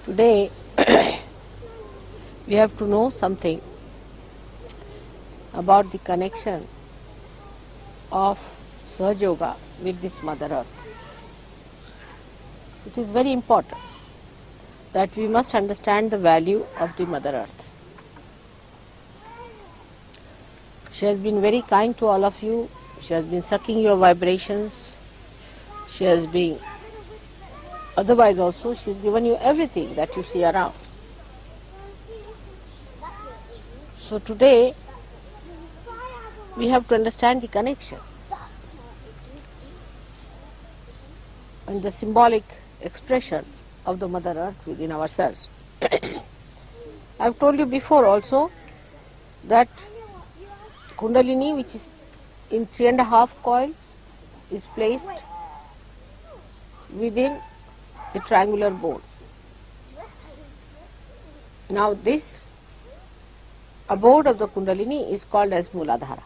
Today we have to know something about the connection of Sahaja Yoga with this Mother Earth. It is very important that we must understand the value of the Mother Earth. She has been very kind to all of you. She has been sucking your vibrations. She has been, otherwise also, she has given you everything that you see around. So today, we have to understand the connection and the symbolic expression of the Mother Earth within ourselves. I have told you before also that Kundalini, which is in 3.5 coils, is placed within the triangular bone. Now this abode of the Kundalini is called as Mooladhara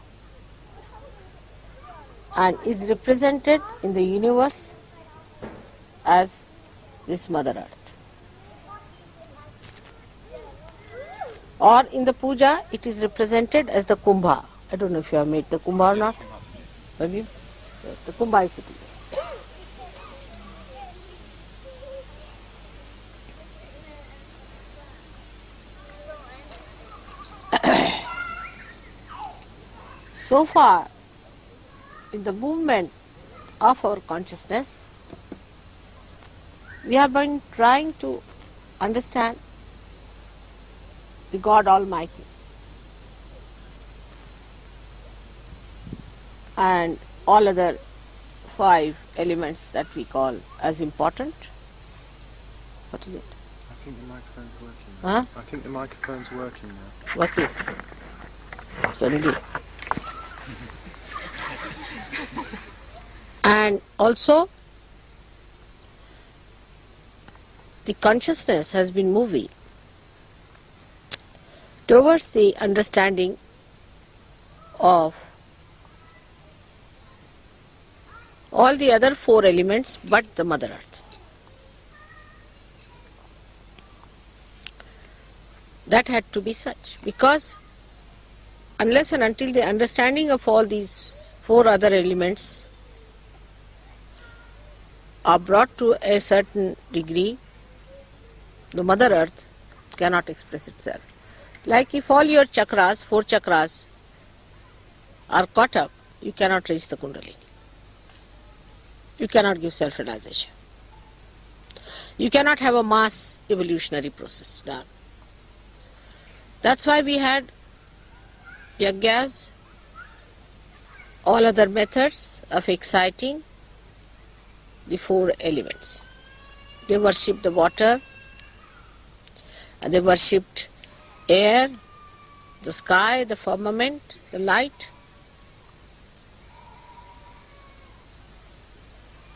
and is represented in the universe as this Mother Earth. Or in the puja it is represented as the Kumbha. I don't know if you have made the Kumbha or not. Have you? Yes, the Kumbha is sitting there. So far, in the movement of our consciousness, we have been trying to understand the God Almighty and all other 5 elements that we call as important. What is it? I think the microphone's working now. Huh? I think the microphone's working now. Working. Suddenly. And also, the consciousness has been moving towards the understanding of all the other 4 elements but the Mother Earth. That had to be such, because unless and until the understanding of all these 4 other elements are brought to a certain degree, the Mother Earth cannot express itself. Like if all your chakras, 4 chakras, are caught up, you cannot reach the Kundalini. You cannot give self-realization. You cannot have a mass evolutionary process done. That's why we had yajnas, all other methods of exciting the 4 elements. They worshipped the water, and they worshipped air, the sky, the firmament, the light.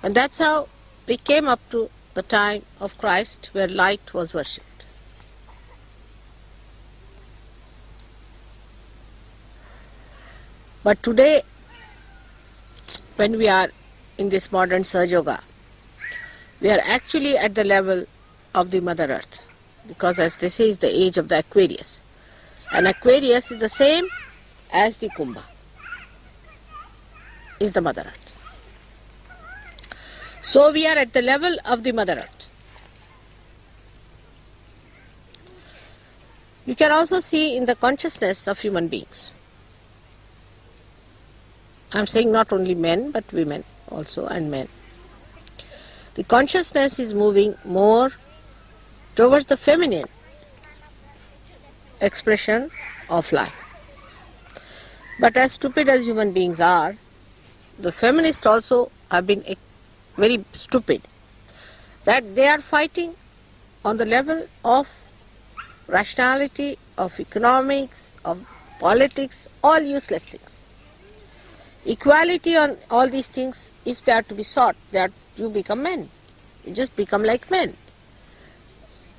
And that's how we came up to the time of Christ where light was worshipped. But today, when we are in this modern Sahaja Yoga, we are actually at the level of the Mother Earth, because as they say, is the age of the Aquarius. And Aquarius is the same as the Kumbha, is the Mother Earth. So we are at the level of the Mother Earth. You can also see in the consciousness of human beings. I am saying not only men but women also, and men. The consciousness is moving more towards the feminine expression of life. But as stupid as human beings are, the feminists also have been very stupid, that they are fighting on the level of rationality, of economics, of politics, all useless things. Equality on all these things, if they are to be sought, you become men. You just become like men.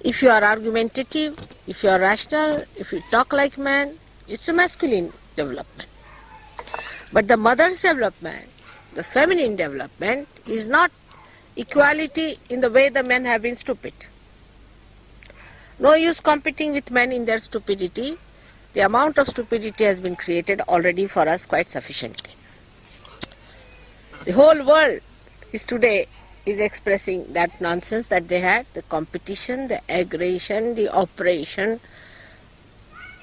If you are argumentative, if you are rational, if you talk like man, it's a masculine development. But the mother's development, the feminine development, is not equality in the way the men have been stupid. No use competing with men in their stupidity. The amount of stupidity has been created already for us quite sufficiently. The whole world is today is expressing that nonsense that they had, the competition, the aggression, the oppression.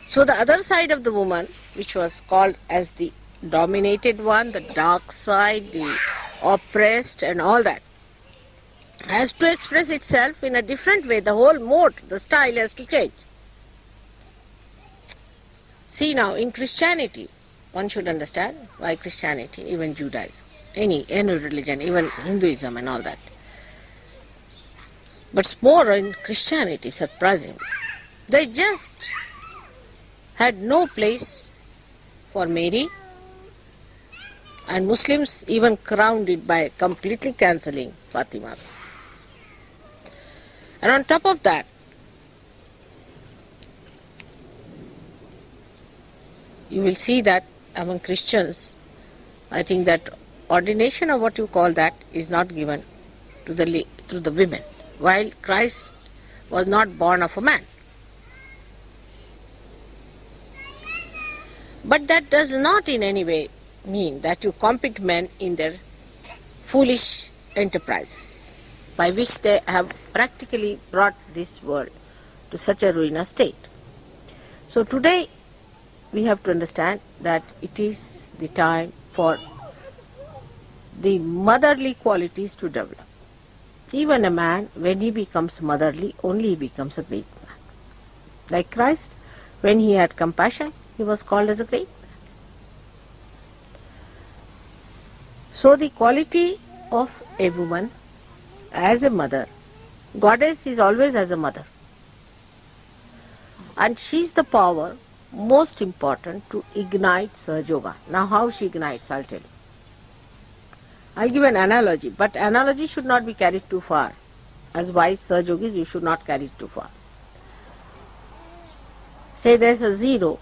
So the other side of the woman, which was called as the dominated one, the dark side, the oppressed and all that, has to express itself in a different way. The whole mode, the style has to change. See now, in Christianity, one should understand why Christianity, even Judaism, any religion, even Hinduism and all that. But more in Christianity, surprisingly, they just had no place for Mary, and Muslims even crowned it by completely cancelling Fatima. And on top of that, you will see that among Christians, I think that ordination or what you call that is not given to the women, while Christ was not born of a man. But that does not in any way mean that you compete men in their foolish enterprises, by which they have practically brought this world to such a ruinous state. So today we have to understand that it is the time for the motherly qualities to develop. Even a man, when he becomes motherly, only he becomes a great man. Like Christ, when he had compassion, he was called as a great man. So the quality of a woman as a mother, goddess is always as a mother. And she is the power most important to ignite Sahaja Yoga. Now how she ignites, I'll tell you. I'll give an analogy, but analogy should not be carried too far. As wise Sahaja Yogis, you should not carry it too far. Say there's a zero,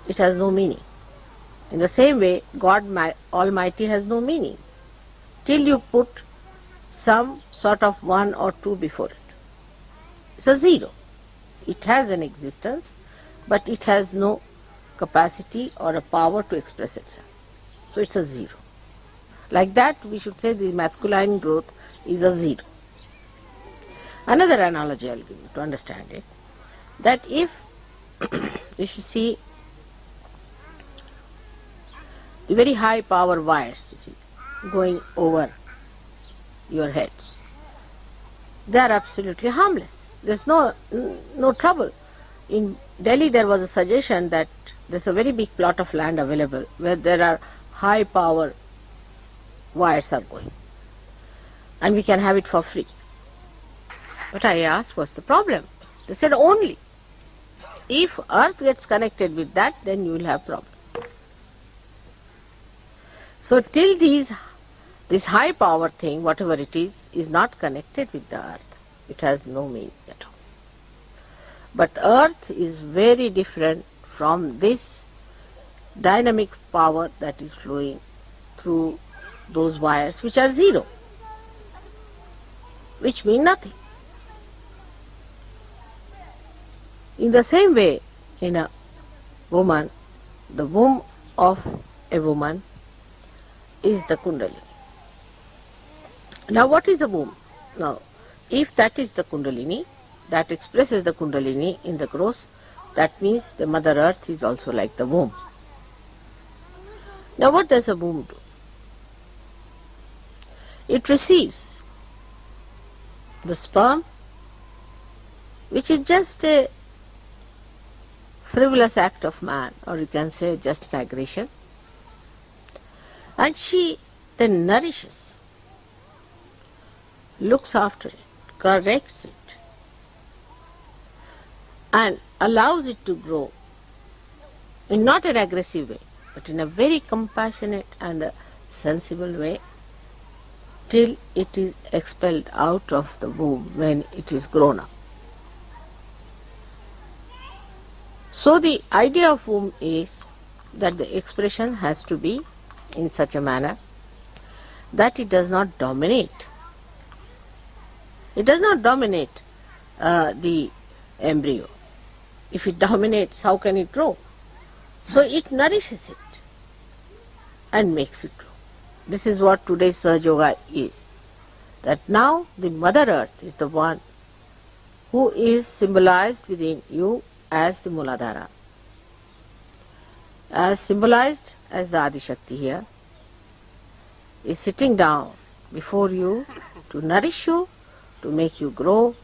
it has no meaning. In the same way, God Almighty has no meaning till you put some sort of 1 or 2 before it. It's a zero. It has an existence, but it has no capacity or a power to express itself. So it's a zero. Like that, we should say the masculine growth is a zero. Another analogy I'll give you to understand it, that if you should see the very high power wires, you see, going over your heads, they are absolutely harmless. There's no trouble. In Delhi there was a suggestion that there's a very big plot of land available where there are high power wires are going, and we can have it for free. But I asked, what's the problem? They said, only if earth gets connected with that, then you will have problem. So till this high power thing, whatever it is not connected with the earth, it has no meaning at all. But earth is very different from this dynamic power that is flowing through those wires which are zero, which mean nothing. In the same way, in a woman, the womb of a woman is the Kundalini. Now what is a womb? Now, if that is the Kundalini, that expresses the Kundalini in the gross, that means the Mother Earth is also like the womb. Now what does a womb do? It receives the sperm, which is just a frivolous act of man, or you can say just an aggression, and she then nourishes, looks after it, corrects it, and allows it to grow in not an aggressive way, but in a very compassionate and a sensible way, till it is expelled out of the womb when it is grown up. So the idea of womb is that the expression has to be in such a manner that it does not dominate. It does not dominate the embryo. If it dominates, how can it grow? So it nourishes it and makes it grow. This is what today's Sahaja Yoga is. That now the Mother Earth is the one who is symbolized within you as the Muladhara, as symbolized as the Adishakti here, is sitting down before you to nourish you, to make you grow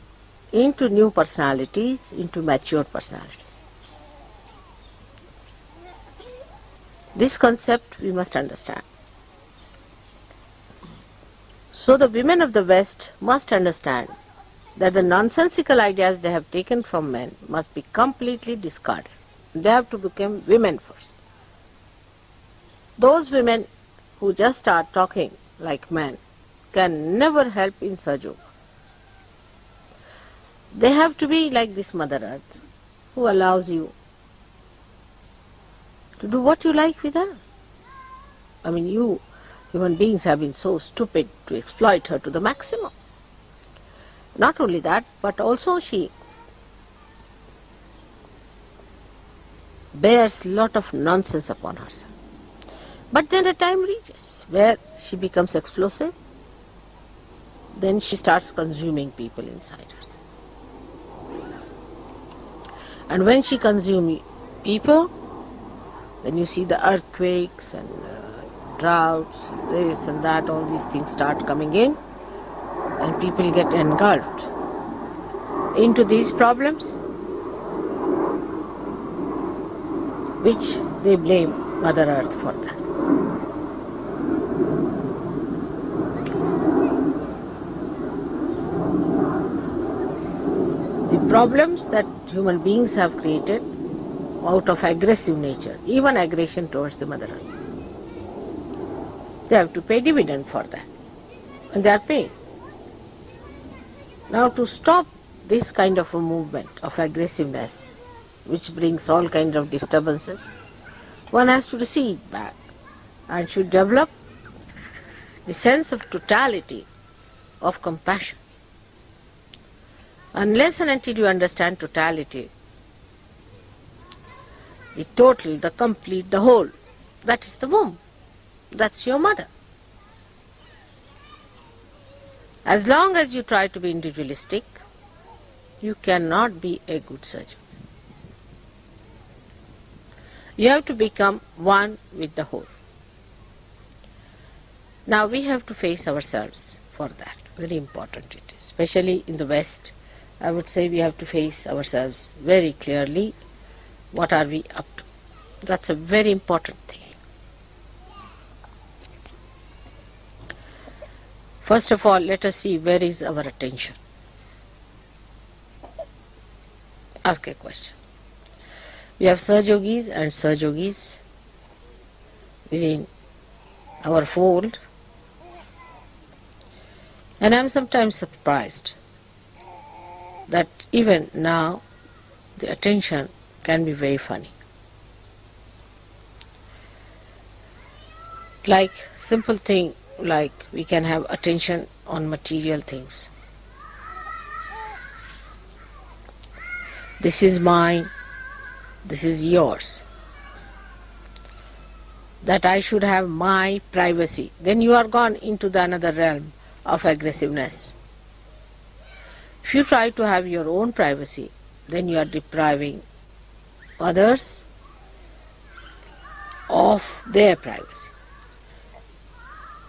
into new personalities, into mature personality. This concept we must understand. So the women of the West must understand that the nonsensical ideas they have taken from men must be completely discarded. They have to become women first. Those women who just start talking like men can never help in Sahaja Yoga. They have to be like this Mother Earth who allows you to do what you like with her. I mean, you human beings have been so stupid to exploit her to the maximum. Not only that, but also she bears lot of nonsense upon herself. But then a time reaches where she becomes explosive. Then she starts consuming people inside herself. And when she consumes people, then you see the earthquakes and droughts, and this and that, all these things start coming in, and people get engulfed into these problems, which they blame Mother Earth for that. The problems that human beings have created out of aggressive nature, even aggression towards the Mother Earth, they have to pay dividend for that, and they are paying. Now to stop this kind of a movement of aggressiveness, which brings all kinds of disturbances, one has to recede back and should develop the sense of totality of compassion. Unless and until you understand totality, the total, the complete, the whole, that is the womb. That's your mother. As long as you try to be individualistic, you cannot be a good surgeon. You have to become one with the whole. Now we have to face ourselves for that. Very important it is. Especially in the West, I would say we have to face ourselves very clearly. What are we up to? That's a very important thing. First of all, let us see where is our attention. Ask a question. We have Sahaja Yogis and Sahaja Yogis within our fold, and I am sometimes surprised that even now the attention can be very funny. Like simple thing, like we can have attention on material things. This is mine, this is yours. That I should have my privacy. Then you are gone into the another realm of aggressiveness. If you try to have your own privacy, then you are depriving others of their privacy.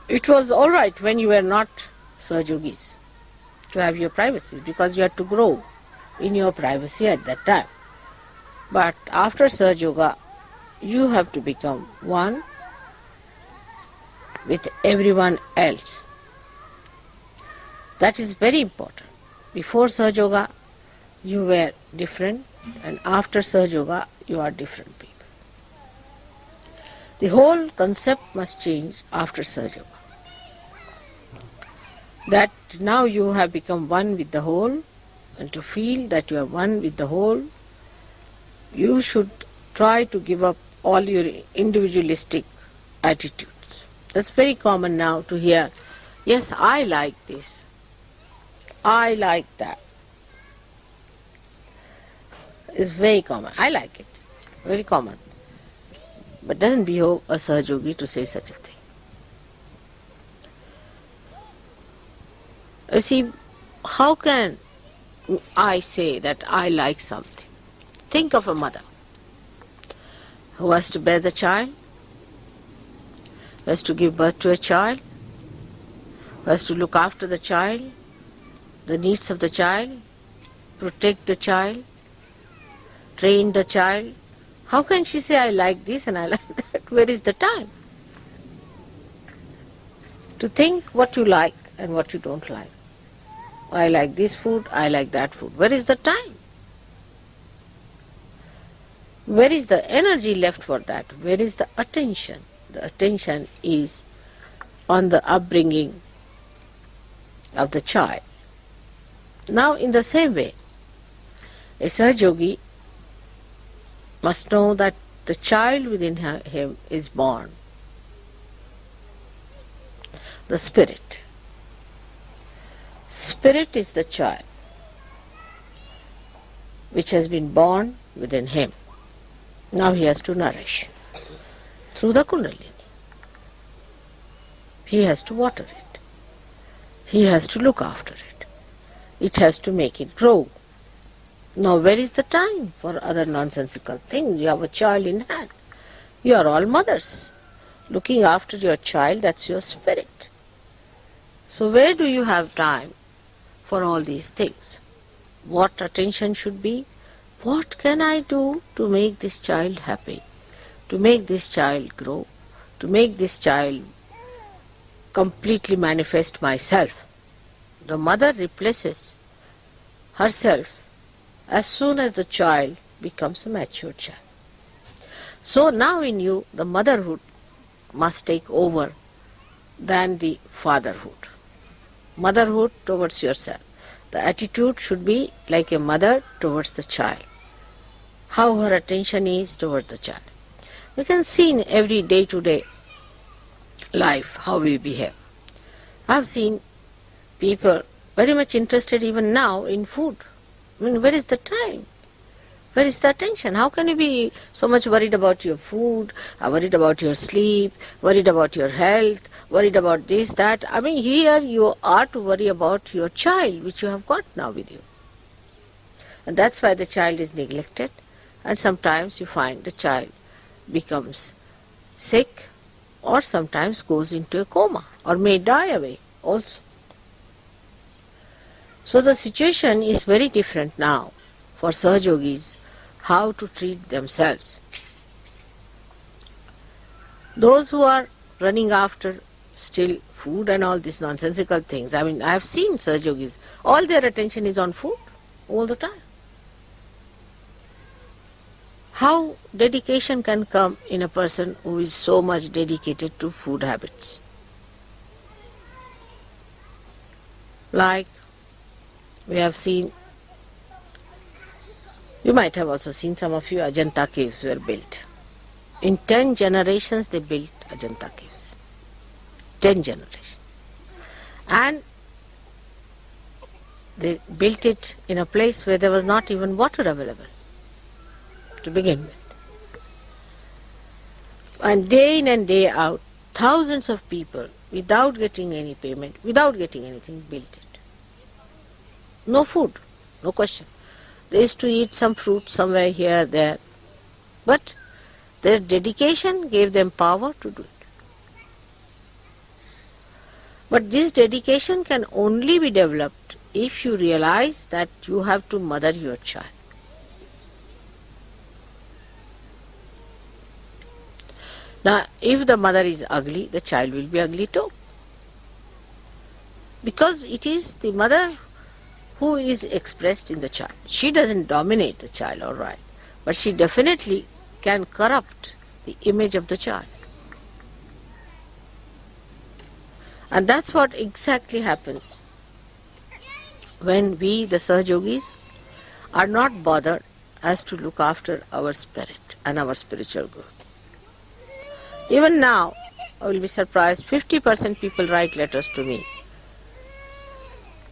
It was all right when you were not Sahaja Yogis to have your privacy, because you had to grow in your privacy at that time. But after Sahaja Yoga, you have to become one with everyone else. That is very important. Before Sahaja Yoga, you were different, and after Sahaja Yoga, you are different people. The whole concept must change after Sahaja Yoga. That now you have become one with the whole, and to feel that you are one with the whole, you should try to give up all your individualistic attitudes. That's very common now to hear, yes, I like this, I like that. It's very common. I like it. Very common. But doesn't behove a Sahajogi to say such a thing. You see, how can I say that I like something? Think of a mother who has to bear the child, who has to give birth to a child, who has to look after the child, the needs of the child, protect the child, train the child. How can she say, I like this and I like that? Where is the time? To think what you like and what you don't like. I like this food, I like that food. Where is the time? Where is the energy left for that? Where is the attention? The attention is on the upbringing of the child. Now, in the same way, a Sahajogi must know that the child within him is born. The spirit. Spirit is the child which has been born within him. Now he has to nourish through the Kundalini. He has to water it. He has to look after it. It has to make it grow. Now where is the time for other nonsensical things? You have a child in hand. You are all mothers. Looking after your child, that's your spirit. So where do you have time for all these things? What attention should be? What can I do to make this child happy? To make this child grow? To make this child completely manifest myself? The mother replaces herself as soon as the child becomes a mature child. So now in you, the motherhood must take over than the fatherhood. Motherhood towards yourself. The attitude should be like a mother towards the child. How her attention is towards the child. We can see in every day-to-day life how we behave. I have seen people very much interested even now in food. I mean, where is the time? Where is the attention? How can you be so much worried about your food, worried about your sleep, worried about your health, worried about this, that? I mean, here you are to worry about your child, which you have got now with you. And that's why the child is neglected. And sometimes you find the child becomes sick or sometimes goes into a coma or may die away also. So the situation is very different now for Sahajogis, how to treat themselves. Those who are running after still food and all these nonsensical things, I mean, I have seen Sahajogis, all their attention is on food all the time. How dedication can come in a person who is so much dedicated to food habits? Like we have seen, you might have also seen, some of you, Ajanta caves were built. In 10 generations they built Ajanta caves. 10 generations. And they built it in a place where there was not even water available to begin with. And day in and day out, thousands of people, without getting any payment, without getting anything, built it. No food, no question. They used to eat some fruit somewhere here, there. But their dedication gave them power to do it. But this dedication can only be developed if you realize that you have to mother your child. Now, if the mother is ugly, the child will be ugly too. Because it is the mother who is expressed in the child. She doesn't dominate the child, all right, but she definitely can corrupt the image of the child. And that's what exactly happens when we, the Sahajogis, are not bothered as to look after our spirit and our spiritual growth. Even now, I will be surprised, 50% people write letters to me.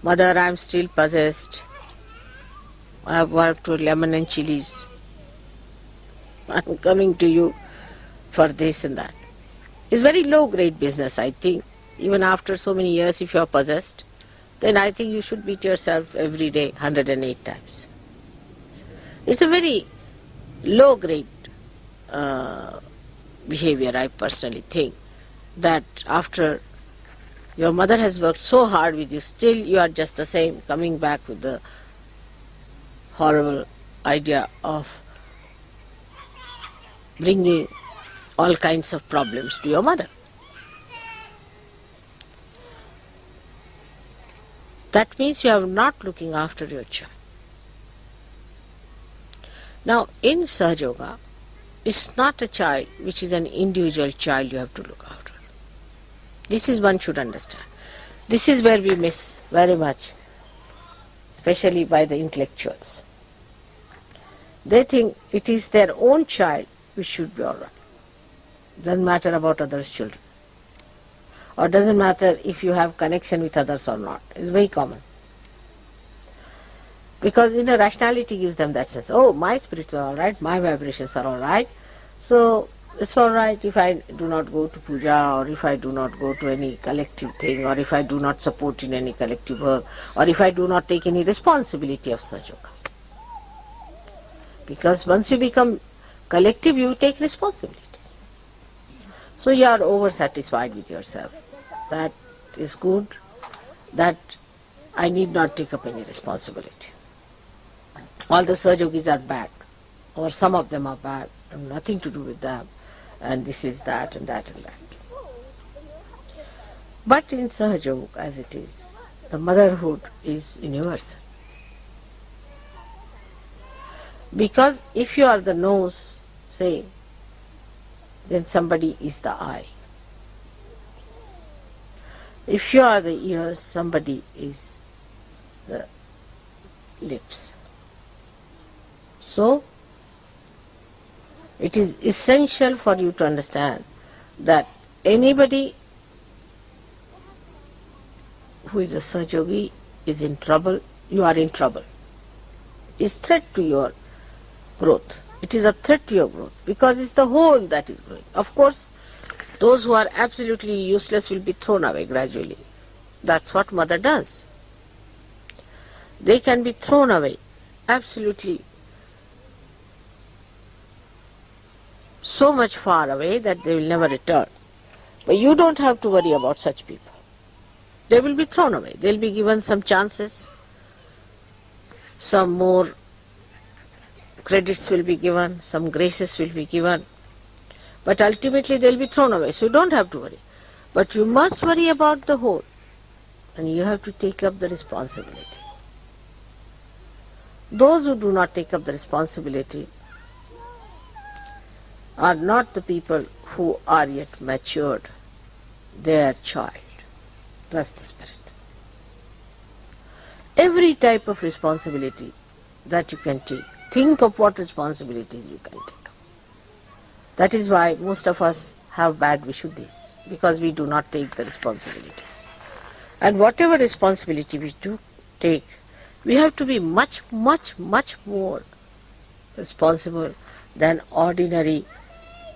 Mother, I am still possessed. I have worked with lemon and chilies. I'm coming to you for this and that. It's very low grade business, I think. Even after so many years, if you are possessed, then I think you should beat yourself every day 108 times. It's a very low grade behavior, I personally think, that after your mother has worked so hard with you, still you are just the same, coming back with the horrible idea of bringing all kinds of problems to your mother. That means you are not looking after your child. Now, in Sahaja Yoga, it's not a child which is an individual child you have to look after. This is one should understand. This is where we miss very much, especially by the intellectuals. They think it is their own child which should be all right. Doesn't matter about others' children. Or doesn't matter if you have connection with others or not. It's very common. Because inner rationality gives them that sense. Oh, my spirits are all right, my vibrations are all right. So it's all right if I do not go to puja, or if I do not go to any collective thing, or if I do not support in any collective work, or if I do not take any responsibility of Sahaja Yoga. Because once you become collective, you take responsibility. So you are over-satisfied with yourself. That is good, that I need not take up any responsibility. All the Sahaja Yogis are bad, or some of them are bad, and nothing to do with them, and this is that and that and that. But in Sahaja Yoga, as it is, the motherhood is universal. Because if you are the nose, say, then somebody is the eye. If you are the ears, somebody is the lips. So, it is essential for you to understand that anybody who is a Sahaja Yogi is in trouble, you are in trouble. It's threat to your growth. It is a threat to your growth because it's the whole that is growing. Of course, those who are absolutely useless will be thrown away gradually. That's what mother does. They can be thrown away absolutely so much far away that they will never return. But you don't have to worry about such people. They will be thrown away. They will be given some chances, some more credits will be given, some graces will be given, but ultimately they will be thrown away, so you don't have to worry. But you must worry about the whole, and you have to take up the responsibility. Those who do not take up the responsibility are not the people who are yet matured. They are child. That's the spirit. Every type of responsibility that you can take, think of what responsibilities you can take. That is why most of us have bad Vishuddhis, because we do not take the responsibilities. And whatever responsibility we do take, we have to be much, much, much more responsible than ordinary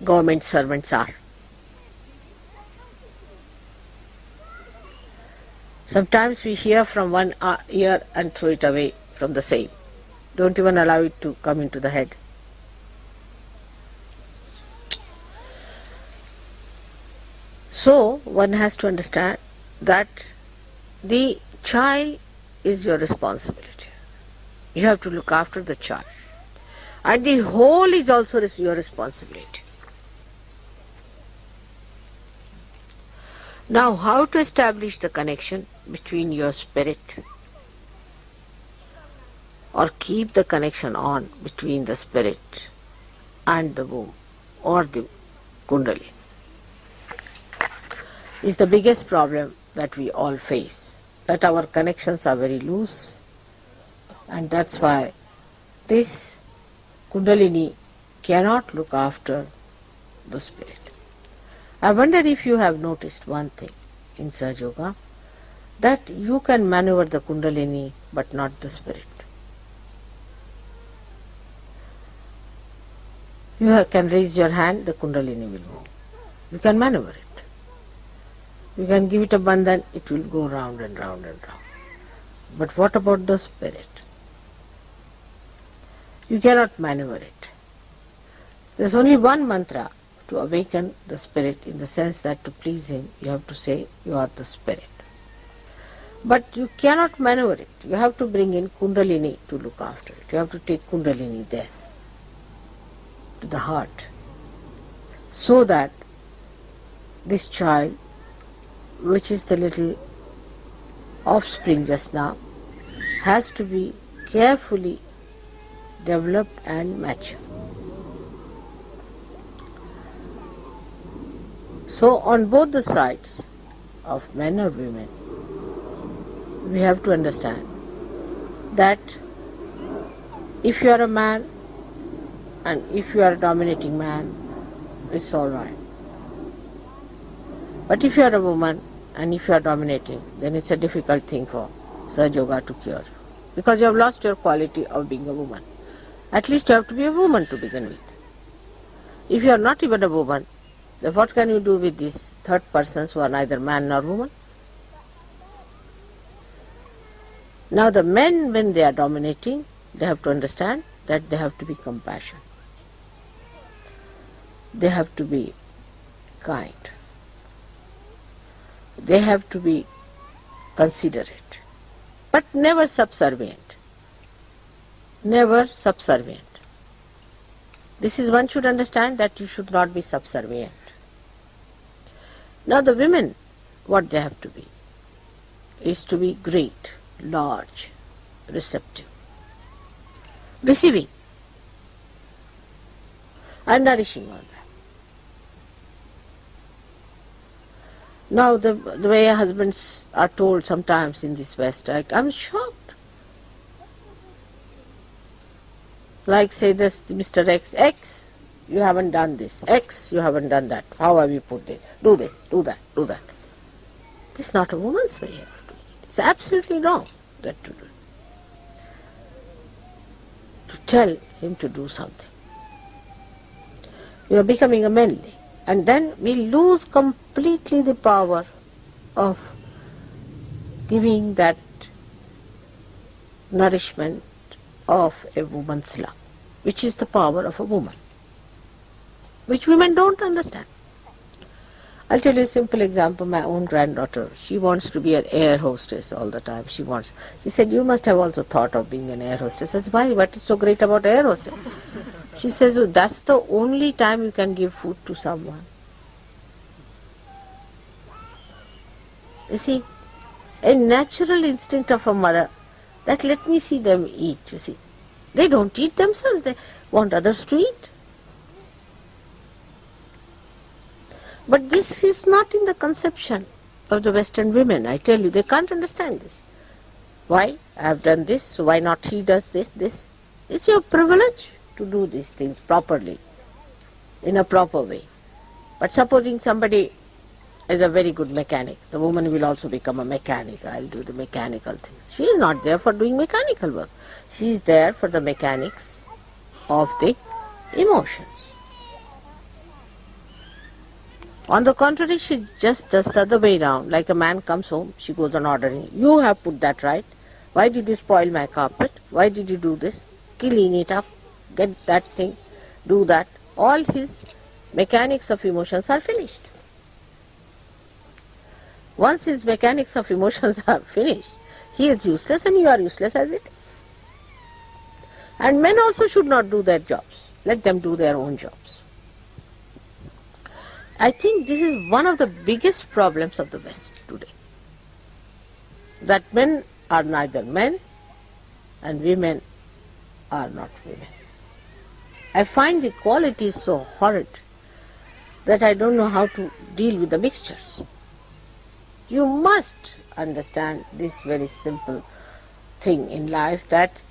government servants are. Sometimes we hear from one ear and throw it away from the same. Don't even allow it to come into the head. So, one has to understand that the child is your responsibility. You have to look after the child. And the whole is also your responsibility. Now, how to establish the connection between your spirit, or keep the connection on between the spirit and the womb or the kundalini, is the biggest problem that we all face, that our connections are very loose, and that's why this kundalini cannot look after the spirit. I wonder if you have noticed one thing in Sahaja Yoga, that you can maneuver the kundalini but not the spirit. You can raise your hand, the Kundalini will go. You can maneuver it. You can give it a bandhan, it will go round and round and round. But what about the spirit? You cannot maneuver it. There is only one mantra to awaken the spirit, in the sense that to please him, you have to say, you are the spirit. But you cannot maneuver it. You have to bring in Kundalini to look after it. You have to take Kundalini there, to the heart, so that this child, which is the little offspring just now, has to be carefully developed and mature. So on both the sides of men or women, we have to understand that if you are a man and if you are a dominating man, it's all right. But if you are a woman and if you are dominating, then it's a difficult thing for Sahaja Yoga to cure, because you have lost your quality of being a woman. At least you have to be a woman to begin with. If you are not even a woman, then what can you do with these third persons who are neither man nor woman? Now the men, when they are dominating, they have to understand that they have to be compassionate. They have to be kind. They have to be considerate, but never subservient. Never subservient. This is, one should understand that you should not be subservient. Now the women, what they have to be, is to be great, large, receptive, receiving and nourishing all that. Now the way husbands are told sometimes in this West, I'm shocked. Like say this, Mr. X, you haven't done this. X, you haven't done that. How have you put this? Do this, do that, do that. This is not a woman's way of doing it. It's absolutely wrong that to do. To tell him to do something. You are becoming a manly. And then we lose completely the power of giving that nourishment of a woman's love, which is the power of a woman, which women don't understand. I'll tell you a simple example. My own granddaughter, she wants to be an air hostess all the time. She said, you must have also thought of being an air hostess. I said, why? What is so great about air hostess? She says, oh, that's the only time you can give food to someone. You see, a natural instinct of a mother, that let me see them eat, you see. They don't eat themselves, they want others to eat. But this is not in the conception of the Western women, I tell you, they can't understand this. Why? I have done this, so why not he does this? It's your privilege to do these things properly, in a proper way. But supposing somebody is a very good mechanic, the woman will also become a mechanic. I'll do the mechanical things. She is not there for doing mechanical work. She is there for the mechanics of the emotions. On the contrary, she just does the other way round. Like a man comes home, she goes on ordering. You have put that right. Why did you spoil my carpet? Why did you do this? Clean it up. Get that thing. Do that. All his mechanics of emotions are finished. Once his mechanics of emotions are finished, he is useless and you are useless as it is. And men also should not do their jobs. Let them do their own jobs. I think this is one of the biggest problems of the West today. That men are neither men and women are not women. I find the equality so horrid that I don't know how to deal with the mixtures. You must understand this very simple thing in life, that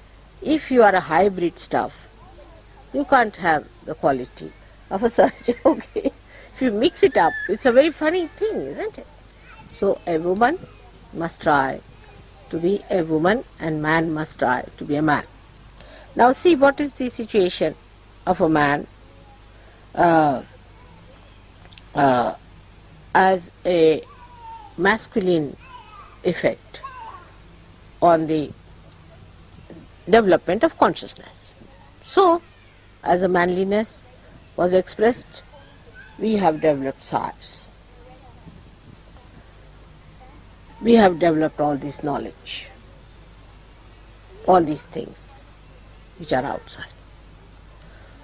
if you are a hybrid stuff, you can't have the quality of a Sahaja Yogi. If you mix it up, it's a very funny thing, isn't it? So a woman must try to be a woman and man must try to be a man. Now see what is the situation of a man uh, uh, as a masculine effect on the development of consciousness. So, as a manliness was expressed, we have developed science. We have developed all this knowledge, all these things which are outside.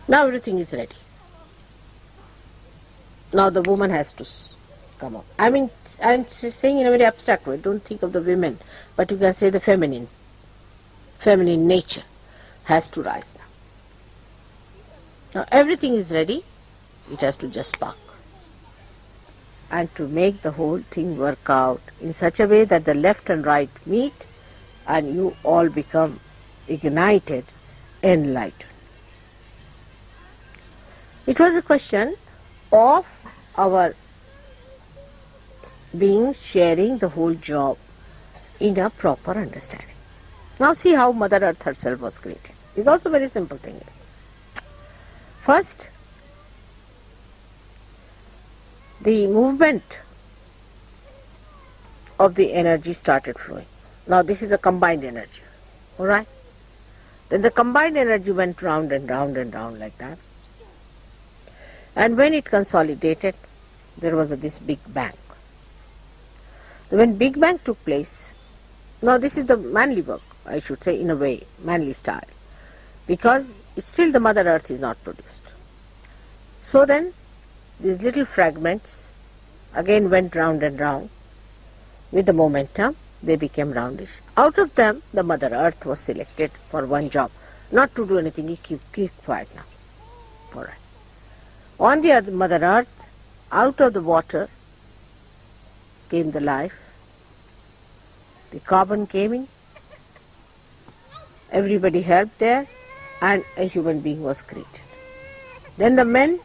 Now everything is ready. Now the woman has to come up. I mean, I'm saying in a very abstract way, don't think of the women, but you can say the feminine nature has to rise now. Now everything is ready, it has to just spark. And to make the whole thing work out in such a way that the left and right meet and you all become ignited, enlightened. It was a question of our being sharing the whole job in a proper understanding. Now see how Mother Earth herself was created. It's also a very simple thing. First, the movement of the energy started flowing. Now this is a combined energy, alright? Then the combined energy went round and round and round like that. And when it consolidated, there was this big bang. When big bang took place, now this is the manly work, I should say, in a way, manly style, because still the Mother Earth is not produced. So then these little fragments again went round and round. With the momentum, they became roundish. Out of them, the Mother Earth was selected for one job, not to do anything. You keep quiet now. All right. On the Mother Earth, out of the water came the life. The carbon came in. Everybody helped there, and a human being was created. Then the men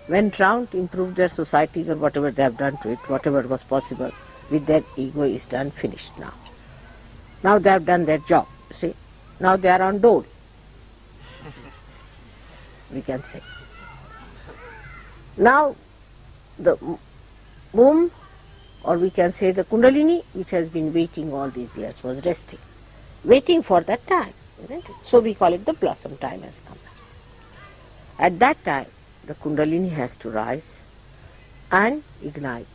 went round to improve their societies or whatever they have done to it, whatever was possible with their ego is done, finished now. Now they have done their job, see. Now they are on dole, we can say. Now the womb, or we can say the Kundalini, which has been waiting all these years, was resting, waiting for that time, isn't it? So we call it the blossom time has come. At that time, the Kundalini has to rise and ignite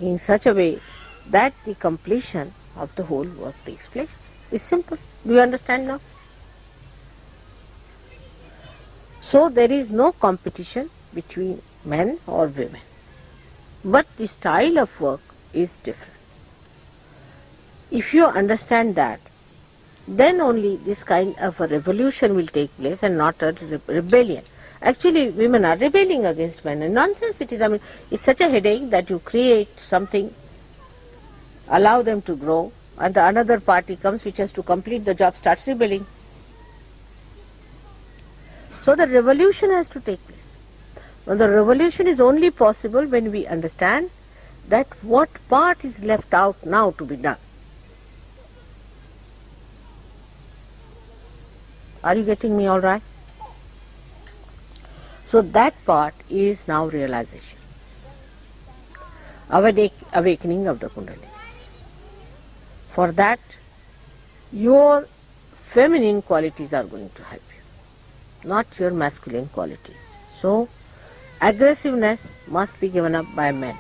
in such a way that the completion of the whole work takes place. It's simple. Do you understand now? So there is no competition between men or women, but the style of work is different. If you understand that, then only this kind of a revolution will take place and not a rebellion. Actually, women are rebelling against men, and nonsense it is. I mean, it's such a headache that you create something, allow them to grow, and the another party comes which has to complete the job, starts rebelling. So the revolution has to take place. Well, the revolution is only possible when we understand that what part is left out now to be done. Are you getting me all right? So that part is now realization, awakening of the Kundalini. For that, your feminine qualities are going to help you, not your masculine qualities. So, aggressiveness must be given up by men.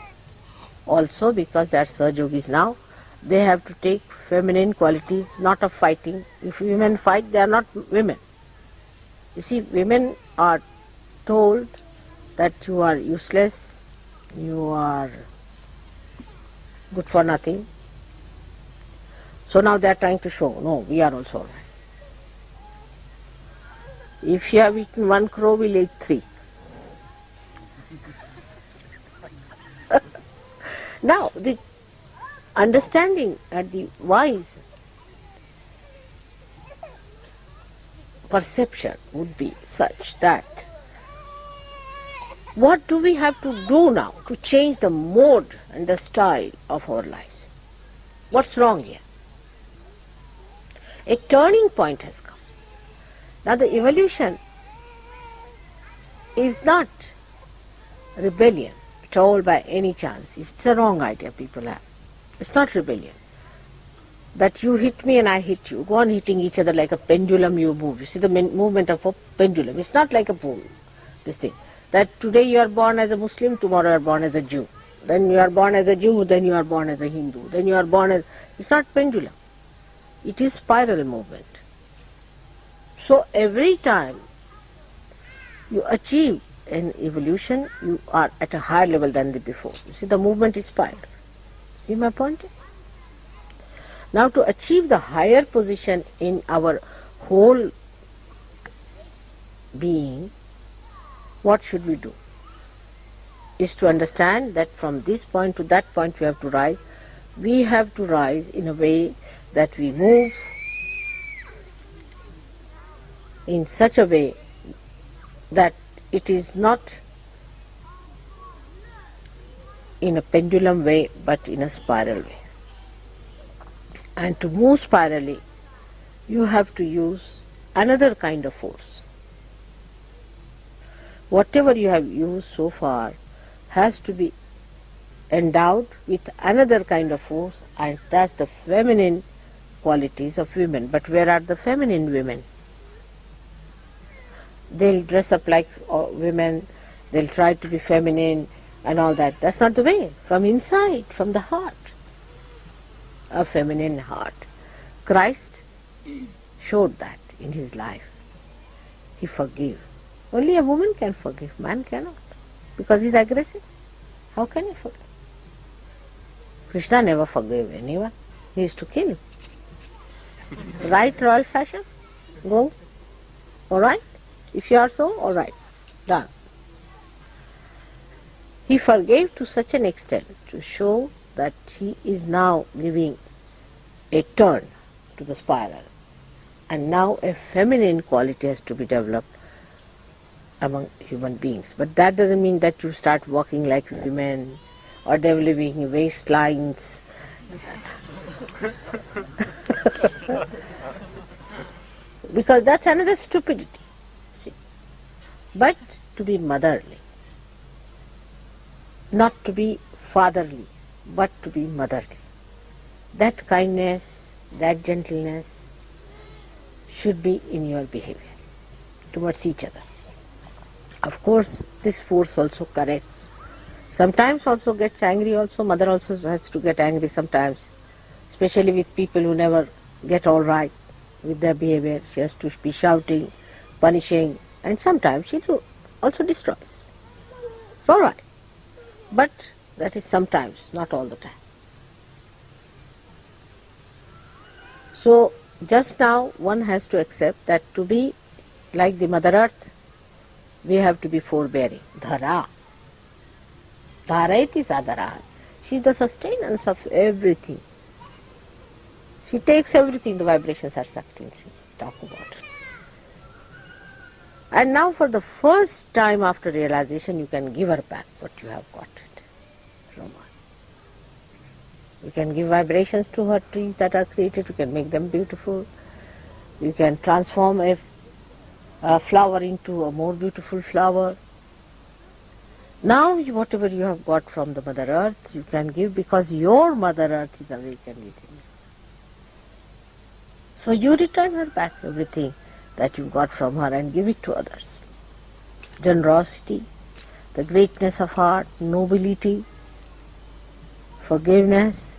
Also, because they are Saj Yogis now, they have to take feminine qualities, not of fighting. If women fight, they are not women. You see, women are told that you are useless, you are good for nothing. So now they are trying to show, no, we are also all right. If you have eaten one crow, we'll eat three. Now, the understanding at the wise perception would be such that what do we have to do now to change the mode and the style of our lives? What's wrong here? A turning point has come. Now the evolution is not rebellion at all by any chance. It's a wrong idea people have. It's not rebellion. That you hit me and I hit you. Go on hitting each other like a pendulum you move. You see the movement of a pendulum. It's not like a boom, this thing. That today you are born as a Muslim, tomorrow you are born as a Jew. Then you are born as a Jew, then you are born as a Hindu. Then you are born as... It's not pendulum. It is spiral movement. So every time you achieve an evolution, you are at a higher level than the before. You see the movement is spiral. See my point? Now to achieve the higher position in our whole being, what should we do? Is to understand that from this point to that point we have to rise. We have to rise in a way that we move in such a way that it is not in a pendulum way but in a spiral way. And to move spirally, you have to use another kind of force. Whatever you have used so far has to be endowed with another kind of force, and that's the feminine qualities of women. But where are the feminine women? They'll dress up like women, they'll try to be feminine and all that. That's not the way. From inside, from the heart. A feminine heart. Christ showed that in his life. He forgave. Only a woman can forgive, man cannot. Because he's aggressive. How can he forgive? Krishna never forgave anyone. He used to kill. Right, royal fashion? Go. Alright? If you are so, alright. Done. He forgave to such an extent to show that he is now giving a turn to the spiral. And now a feminine quality has to be developed among human beings. But that doesn't mean that you start walking like women or developing waistlines. Because that's another stupidity. See. But to be motherly. Not to be fatherly, but to be motherly. That kindness, that gentleness should be in your behavior towards each other. Of course, this force also corrects. Sometimes also gets angry also. Mother also has to get angry sometimes, especially with people who never get all right with their behavior. She has to be shouting, punishing, and sometimes she also destroys. It's all right. But that is sometimes, not all the time. So just now one has to accept that to be like the Mother Earth, we have to be forbearing. Dhara. Dharayati sadhara. She is the sustenance of everything. She takes everything, the vibrations are sucked in. Talk about it. And now for the first time after realization, you can give her back what you have got it from her. You can give vibrations to her trees that are created, you can make them beautiful. You can transform a flower into a more beautiful flower. Now whatever you have got from the Mother Earth, you can give because your Mother Earth is awakened within you. So you return her back everything that you got from her and give it to others. Generosity, the greatness of heart, nobility, forgiveness,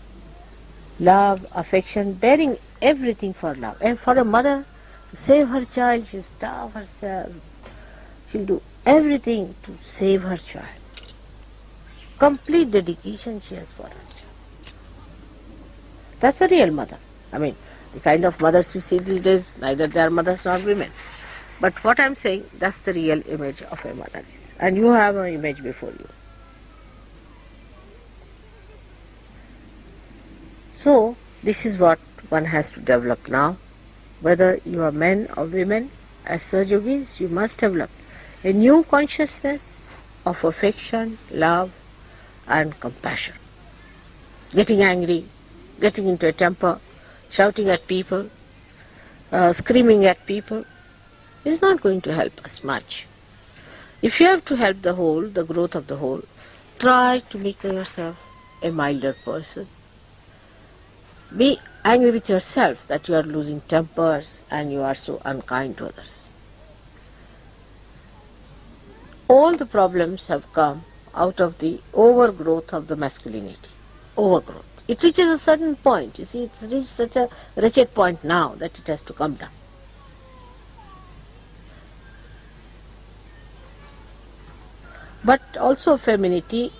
love, affection, bearing everything for love. And for a mother to save her child, she'll starve herself. She'll do everything to save her child. Complete dedication she has for her child. That's a real mother. I mean, the kind of mothers you see these days, neither they are mothers nor women. But what I am saying, that's the real image of a mother is. And you have an image before you. So, this is what one has to develop now. Whether you are men or women, as Sir Yogis, you must develop a new consciousness of affection, love and compassion. Getting angry, getting into a temper, shouting at people, screaming at people is not going to help us much. If you have to help the whole, the growth of the whole, try to make yourself a milder person. Be angry with yourself that you are losing tempers and you are so unkind to others. All the problems have come out of the overgrowth of the masculinity. Overgrowth. It reaches a certain point. You see, it's reached such a wretched point now that it has to come down. But also femininity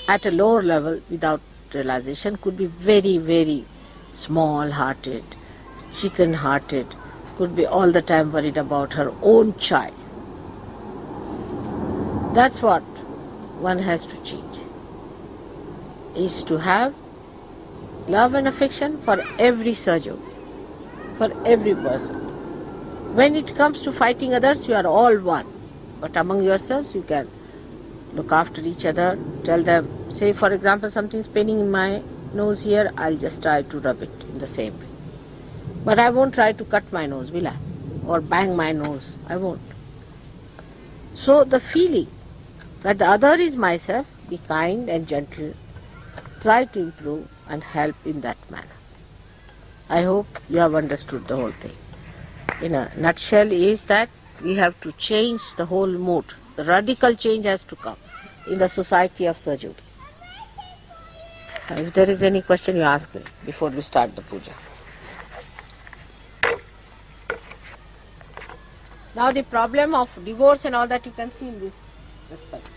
at a lower level without realization could be very, very small-hearted, chicken-hearted, could be all the time worried about her own child. That's what one has to change, is to have love and affection for every Sahaja, for every person. When it comes to fighting others, you are all one. But among yourselves, you can look after each other, tell them, say for example, something's paining in my nose here, I'll just try to rub it in the same way. But I won't try to cut my nose, will I? Or bang my nose, I won't. So the feeling that the other is myself, be kind and gentle, try to improve and help in that manner. I hope you have understood the whole thing. In a nutshell is that we have to change the whole mood. The radical change has to come in the society of Sahajas. If there is any question, you ask me before we start the puja. Now the problem of divorce and all that you can see in this respect.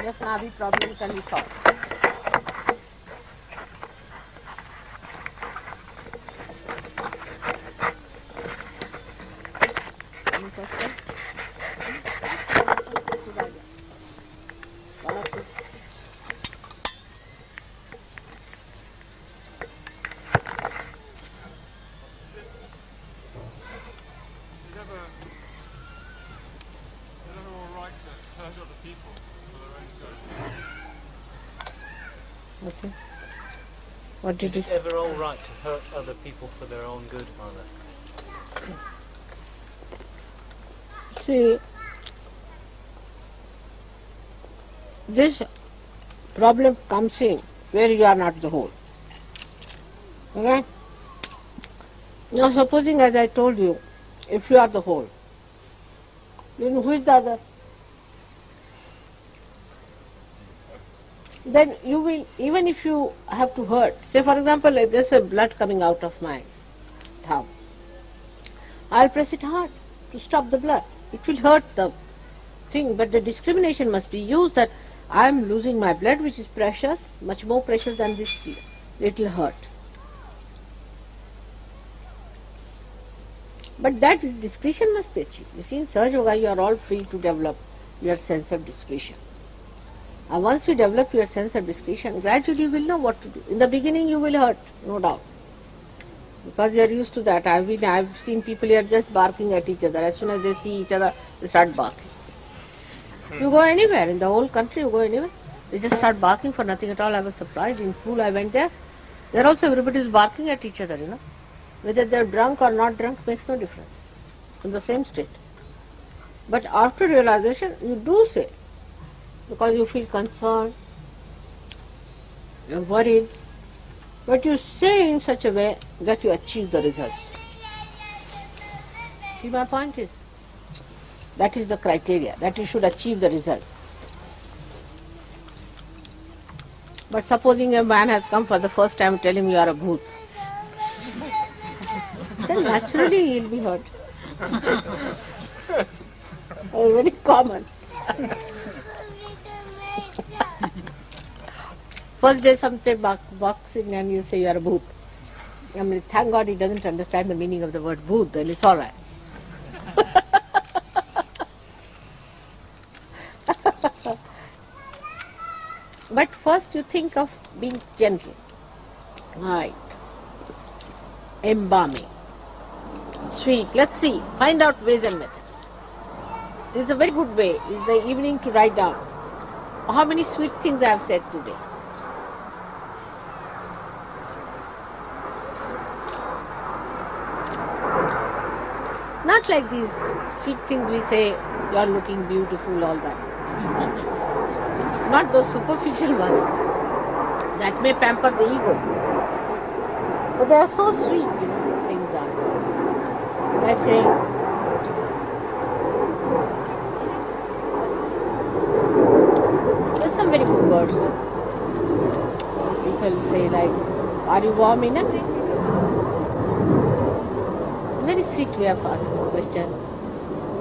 Just now the problem can be solved. Any question? Okay. What did Is it ever all right to hurt other people for their own good, Mother? See, this problem comes in where you are not the whole. Okay? Now supposing, as I told you, if you are the whole, then who is the other? Then you will, even if you have to hurt, say for example, like there's a blood coming out of my thumb, I'll press it hard to stop the blood. It will hurt the thing, but the discrimination must be used that I am losing my blood, which is precious, much more precious than this little hurt. But that discretion must be achieved. You see, in Sahaja Yoga, you are all free to develop your sense of discretion. And once you develop your sense of discretion, gradually you will know what to do. In the beginning you will hurt, no doubt, because you are used to that. I've seen people here just barking at each other. As soon as they see each other, they start barking. You go anywhere, in the whole country, you go anywhere, they just start barking for nothing at all. I was surprised. In pool I went there also everybody is barking at each other, Whether they are drunk or not drunk makes no difference, in the same state. But after realization, you do say, because you feel concerned, you are worried, but you say in such a way that you achieve the results. See, my point is, that is the criteria, that you should achieve the results. But supposing a man has come for the first time, tell him you are a bhoot, then naturally he will be hurt. Very common. First day something boxing and you say you are a bhoot. I mean, thank God he doesn't understand the meaning of the word bhoot, then it's all right. But first you think of being gentle, right, embalming, sweet. Let's see, find out ways and methods. It's a very good way, in the evening to write down how many sweet things I have said today. Not like these sweet things we say, you are looking beautiful, all that. Not those superficial ones that may pamper the ego. But they are so sweet, things are. Like saying, there's some very good words. People say like, are you warm enough? Very sweet way of asking a question.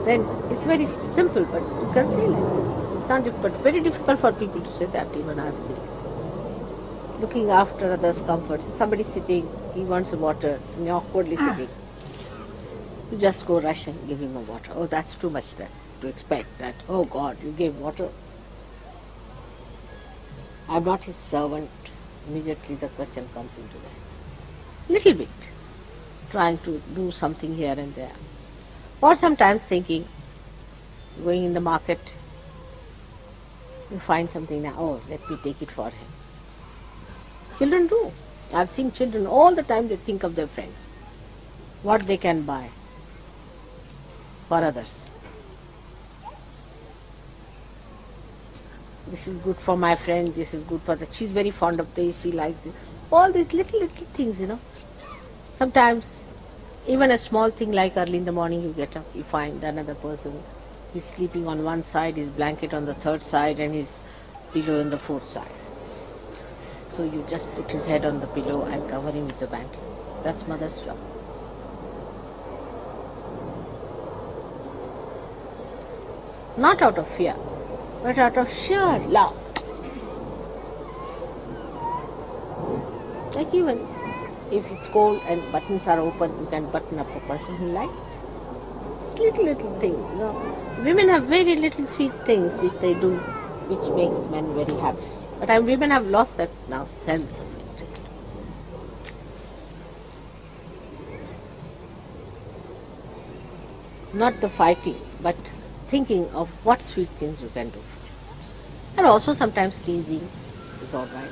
Then it's very simple, but you can say like that. It's not difficult, very difficult for people to say that, even I have seen. Looking after others' comforts. Somebody sitting, he wants a water, and you're awkwardly sitting. You just go rush and give him a water. Oh, that's too much then, to expect that, oh God, you gave water. I'm not his servant. Immediately the question comes into that. Little bit. Trying to do something here and there. Or sometimes thinking, going in the market, you find something now, oh, let me take it for him. Children do. I've seen children all the time, they think of their friends, what they can buy for others. This is good for my friend, this is good for the, she's very fond of this, she likes this. All these little things, Sometimes, even a small thing like early in the morning you get up, you find another person, he's sleeping on one side, his blanket on the third side and his pillow on the fourth side. So you just put his head on the pillow and cover him with the blanket. That's mother's job. Not out of fear, but out of sheer love. Like even if it's cold and buttons are open, you can button up a person who likes it. Little things, Women have very little sweet things which they do, which makes men very happy. But women have lost that now sense of it. Not the fighting, but thinking of what sweet things you can do. And also sometimes teasing is all right.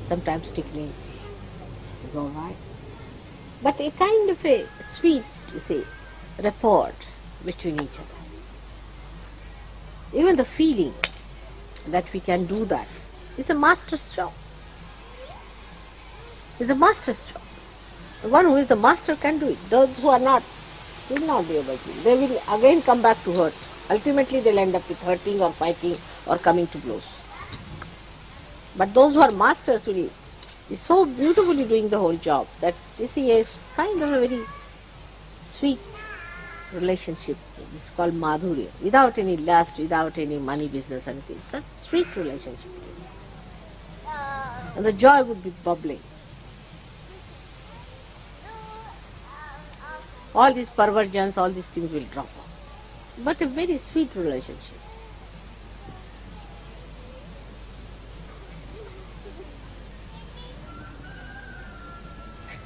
Sometimes tickling is all right. But a kind of a sweet, rapport between each other. Even the feeling that we can do that is a master's job. It's a master's job. The one who is the master can do it. Those who are not will not be able to. They will again come back to hurt. Ultimately they'll end up with hurting or fighting or coming to blows. But those who are masters will be so beautifully doing the whole job that it's kind of a very sweet relationship. It's called madhurya, without any lust, without any money business, anything. Such sweet relationship. And the joy would be bubbling. All these perversions, all these things will drop off. But a very sweet relationship.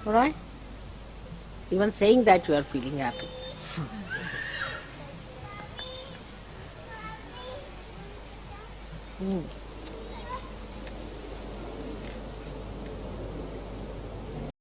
Alright? Even saying that you are feeling happy.